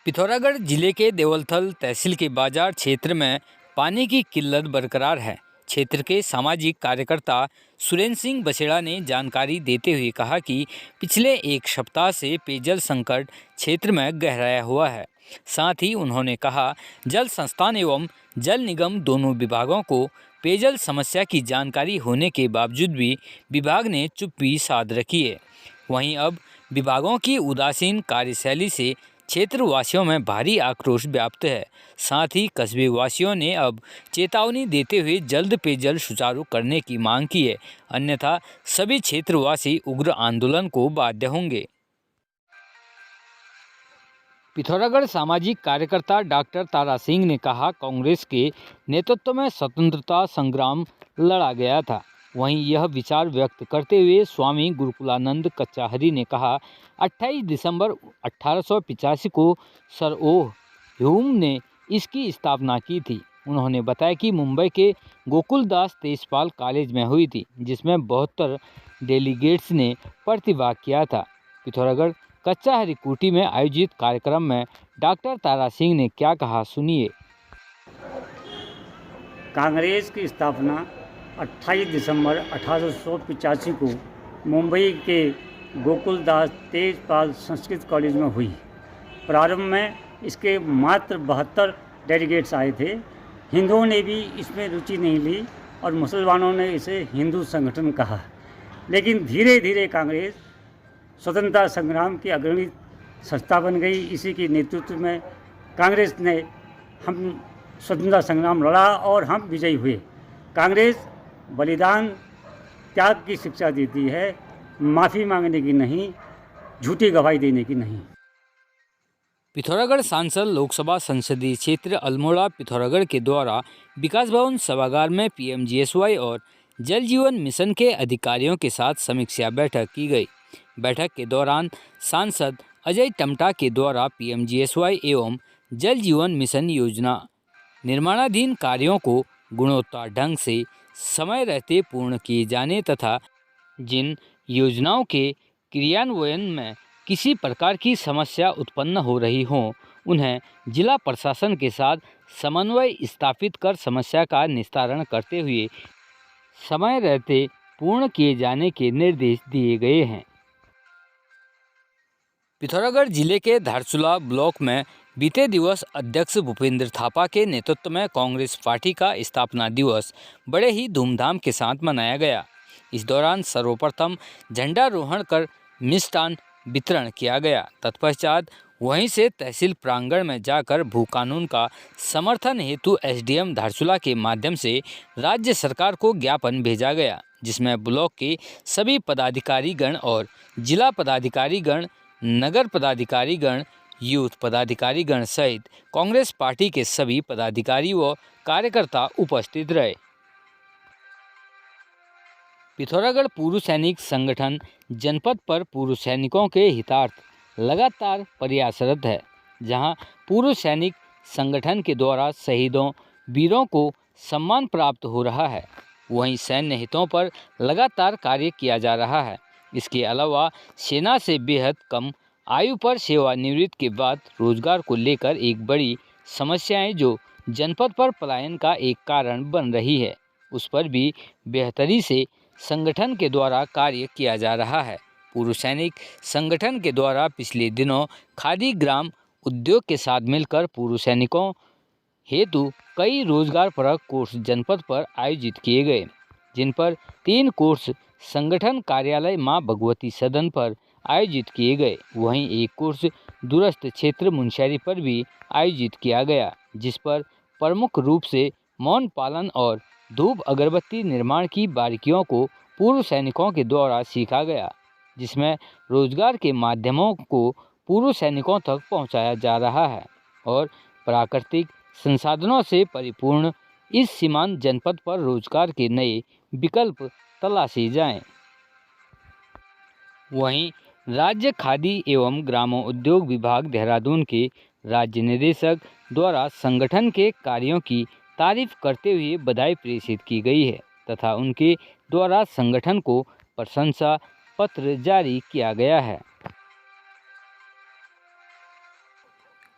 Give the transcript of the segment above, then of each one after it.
पिथौरागढ़ जिले के देवलथल तहसील के बाजार क्षेत्र में पानी की किल्लत बरकरार है। क्षेत्र के सामाजिक कार्यकर्ता सुरेंद्र सिंह बसेड़ा ने जानकारी देते हुए कहा कि पिछले एक सप्ताह से पेयजल संकट क्षेत्र में गहराया हुआ है। साथ ही उन्होंने कहा, जल संस्थान एवं जल निगम दोनों विभागों को पेयजल समस्या की जानकारी होने के बावजूद भी विभाग ने चुप्पी साध रखी है। वहीं अब विभागों की उदासीन कार्यशैली से क्षेत्रवासियों में भारी आक्रोश व्याप्त है। साथ ही कस्बे वासियों ने अब चेतावनी देते हुए जल्द पेयजल सुचारू करने की मांग की है, अन्यथा सभी क्षेत्रवासी उग्र आंदोलन को बाध्य होंगे। पिथौरागढ़ सामाजिक कार्यकर्ता डॉक्टर तारा सिंह ने कहा, कांग्रेस के नेतृत्व में स्वतंत्रता संग्राम लड़ा गया था। वहीं यह विचार व्यक्त करते हुए स्वामी गुरुकुलानंद कच्चाहरी ने कहा, 28 दिसंबर 1885 को सर ओ ह्यूम ने इसकी स्थापना की थी। उन्होंने बताया कि मुंबई के गोकुलदास तेजपाल कॉलेज में हुई थी, जिसमें 72 डेलीगेट्स ने प्रतिभाग किया था। पिथौरागढ़ कच्चाहरी कुटी में आयोजित कार्यक्रम में डॉक्टर तारा सिंह ने क्या कहा, सुनिए। कांग्रेस की स्थापना 28 दिसंबर 1885 को मुंबई के गोकुलदास तेजपाल संस्कृत कॉलेज में हुई। प्रारंभ में इसके मात्र 72 डेलीगेट्स आए थे। हिंदुओं ने भी इसमें रुचि नहीं ली और मुसलमानों ने इसे हिंदू संगठन कहा। लेकिन धीरे धीरे कांग्रेस स्वतंत्रता संग्राम की अग्रणी संस्था बन गई। इसी के नेतृत्व में कांग्रेस ने हम स्वतंत्रता संग्राम लड़ा और हम विजयी हुए। कांग्रेस बलिदान त्याग की शिक्षा देती है, माफ़ी मांगने की नहीं, झूठी गवाही देने की नहीं। पिथौरागढ़ सांसद लोकसभा संसदीय क्षेत्र अल्मोड़ा पिथौरागढ़ के द्वारा विकास भवन सभागार में पीएमजीएसवाई और जल जीवन मिशन के अधिकारियों के साथ समीक्षा बैठक की गई। बैठक के दौरान सांसद अजय टमटा के द्वारा पीएमजीएसवाई एवं जल जीवन मिशन योजना निर्माणाधीन कार्यों को गुणवत्ता ढंग से समय रहते पूर्ण किए जाने तथा जिन योजनाओं के क्रियान्वयन में किसी प्रकार की समस्या उत्पन्न हो रही हो, उन्हें जिला प्रशासन के साथ समन्वय स्थापित कर समस्या का निस्तारण करते हुए समय रहते पूर्ण किए जाने के निर्देश दिए गए हैं। पिथौरागढ़ जिले के धारचूला ब्लॉक में बीते दिवस अध्यक्ष भूपेंद्र थापा के नेतृत्व में कांग्रेस पार्टी का स्थापना दिवस बड़े ही धूमधाम के साथ मनाया गया। इस दौरान सर्वप्रथम झंडारोहण कर मिष्टान वितरण किया गया। तत्पश्चात वहीं से तहसील प्रांगण में जाकर भू कानून का समर्थन हेतु एसडीएम धारचूला के माध्यम से राज्य सरकार को ज्ञापन भेजा गया, जिसमें ब्लॉक के सभी पदाधिकारीगण और जिला पदाधिकारीगण, नगर पदाधिकारीगण, यूथ पदाधिकारीगण सहित कांग्रेस पार्टी के सभी पदाधिकारी व कार्यकर्ता उपस्थित रहे। पिथौरागढ़ पूर्व सैनिक संगठन जनपद पर पूर्व सैनिकों के हितार्थ लगातार प्रयासरत है। जहां पूर्व सैनिक संगठन के द्वारा शहीदों वीरों को सम्मान प्राप्त हो रहा है, वहीं सैन्य हितों पर लगातार कार्य किया जा रहा है। इसके अलावा सेना से बेहद कम आयु पर सेवानिवृत्ति के बाद रोजगार को लेकर एक बड़ी समस्याएं जो जनपद पर पलायन का एक कारण बन रही है, उस पर भी बेहतरी से संगठन के द्वारा कार्य किया जा रहा है। पूर्व सैनिक संगठन के द्वारा पिछले दिनों खादी ग्राम उद्योग के साथ मिलकर पूर्व सैनिकों हेतु कई रोजगारपरक कोर्स जनपद पर आयोजित किए गए, जिन पर 3 कोर्स संगठन कार्यालय मां भगवती सदन पर आयोजित किए गए। वहीं एक कोर्स दूरस्थ क्षेत्र मुनस्यारी पर भी आयोजित किया गया, जिस पर प्रमुख रूप से मौन पालन और धूप अगरबत्ती निर्माण की बारीकियों को पूर्व सैनिकों के द्वारा सीखा गया, जिसमें रोजगार के माध्यमों को पूर्व सैनिकों तक पहुंचाया जा रहा है और प्राकृतिक संसाधनों से परिपूर्ण इस सीमांत जनपद पर रोजगार के नए विकल्प तलाशे जाएं। वहीं राज्य खादी एवं ग्रामों उद्योग विभाग देहरादून के राज्य निदेशक द्वारा संगठन के कार्यों की तारीफ करते हुए बधाई प्रेषित की गई है तथा उनके द्वारा संगठन को प्रशंसा पत्र जारी किया गया है।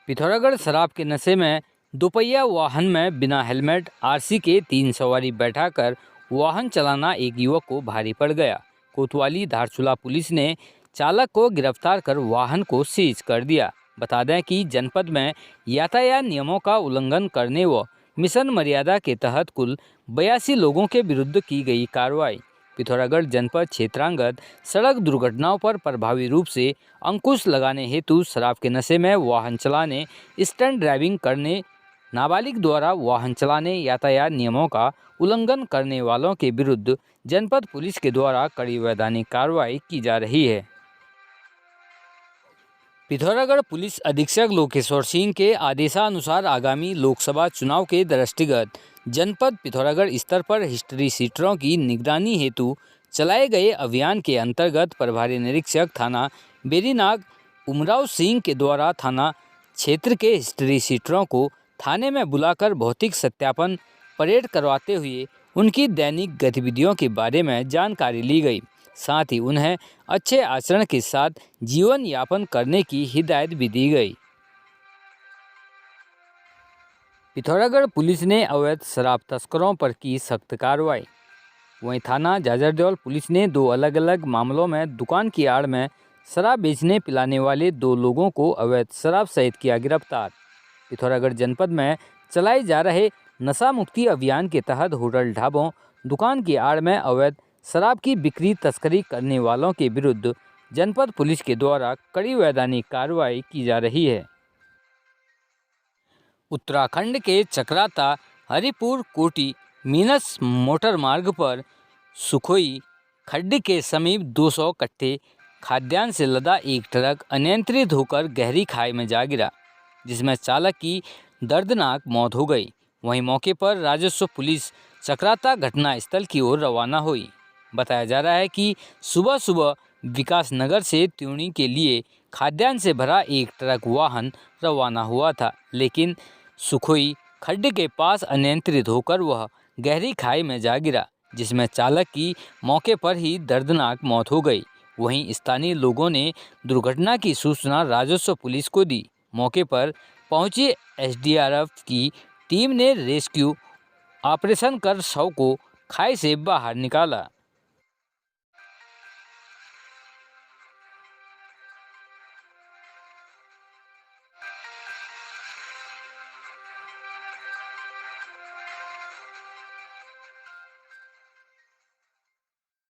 पिथौरागढ़ शराब के नशे में दोपहिया वाहन में बिना हेलमेट आरसी के 3 सवारी बैठाकर वाहन चलाना एक युवक को भारी पड़ गया। कोतवाली धारचूला पुलिस ने चालक को गिरफ्तार कर वाहन को सीज कर दिया। बता दें कि जनपद में यातायात नियमों का उल्लंघन करने व मिशन मर्यादा के तहत कुल 82 लोगों के विरुद्ध की गई कार्रवाई। पिथौरागढ़ जनपद क्षेत्रांगत सड़क दुर्घटनाओं पर प्रभावी रूप से अंकुश लगाने हेतु शराब के नशे में वाहन चलाने, स्टंट ड्राइविंग करने, नाबालिग द्वारा वाहन चलाने, यातायात नियमों का उल्लंघन करने वालों के विरुद्ध जनपद पुलिस के द्वारा कड़ी वैधानिक कार्रवाई की जा रही है। पिथौरागढ़ पुलिस अधीक्षक लोकेश्वर सिंह के आदेशानुसार आगामी लोकसभा चुनाव के दृष्टिगत जनपद पिथौरागढ़ स्तर पर हिस्ट्री सीटरों की निगरानी हेतु चलाए गए अभियान के अंतर्गत प्रभारी निरीक्षक थाना बेरीनाग उमराव सिंह के द्वारा थाना क्षेत्र के हिस्ट्री सीटरों को थाने में बुलाकर भौतिक सत्यापन परेड करवाते हुए उनकी दैनिक गतिविधियों के बारे में जानकारी ली गई। साथ ही उन्हें अच्छे आचरण के साथ जीवन यापन करने की हिदायत भी दी गई। पिथौरागढ़ पुलिस ने अवैध शराब तस्करों पर की सख्त कार्रवाई। वहीं थाना जाजरदौल पुलिस ने 2 अलग अलग मामलों में दुकान की आड़ में शराब बेचने पिलाने वाले 2 लोगों को अवैध शराब सहित किया गिरफ्तार। पिथौरागढ़ जनपद में चलाए जा रहे नशा मुक्ति अभियान के तहत होटल, ढाबों, दुकान की आड़ में अवैध शराब की बिक्री तस्करी करने वालों के विरुद्ध जनपद पुलिस के द्वारा कड़ी वैधानिक कार्रवाई की जा रही है। उत्तराखंड के चक्राता हरिपुर कोटी मीनस मोटर मार्ग पर सुखोई खड्ड के समीप 200 कट्टे खाद्यान्न से लदा एक ट्रक अनियंत्रित होकर गहरी खाई में जा गिरा, जिसमें चालक की दर्दनाक मौत हो गई। वहीं मौके पर राजस्व पुलिस चक्राता घटनास्थल की ओर रवाना हुई। बताया जा रहा है कि सुबह सुबह विकास नगर से त्यूणी के लिए खाद्यान्न से भरा एक ट्रक वाहन रवाना हुआ था, लेकिन सुखोई खड्ड के पास अनियंत्रित होकर वह गहरी खाई में जा गिरा, जिसमें चालक की मौके पर ही दर्दनाक मौत हो गई। वहीं स्थानीय लोगों ने दुर्घटना की सूचना राजस्व पुलिस को दी। मौके पर पहुंची एसडीआरएफ की टीम ने रेस्क्यू ऑपरेशन कर शव को खाई से बाहर निकाला।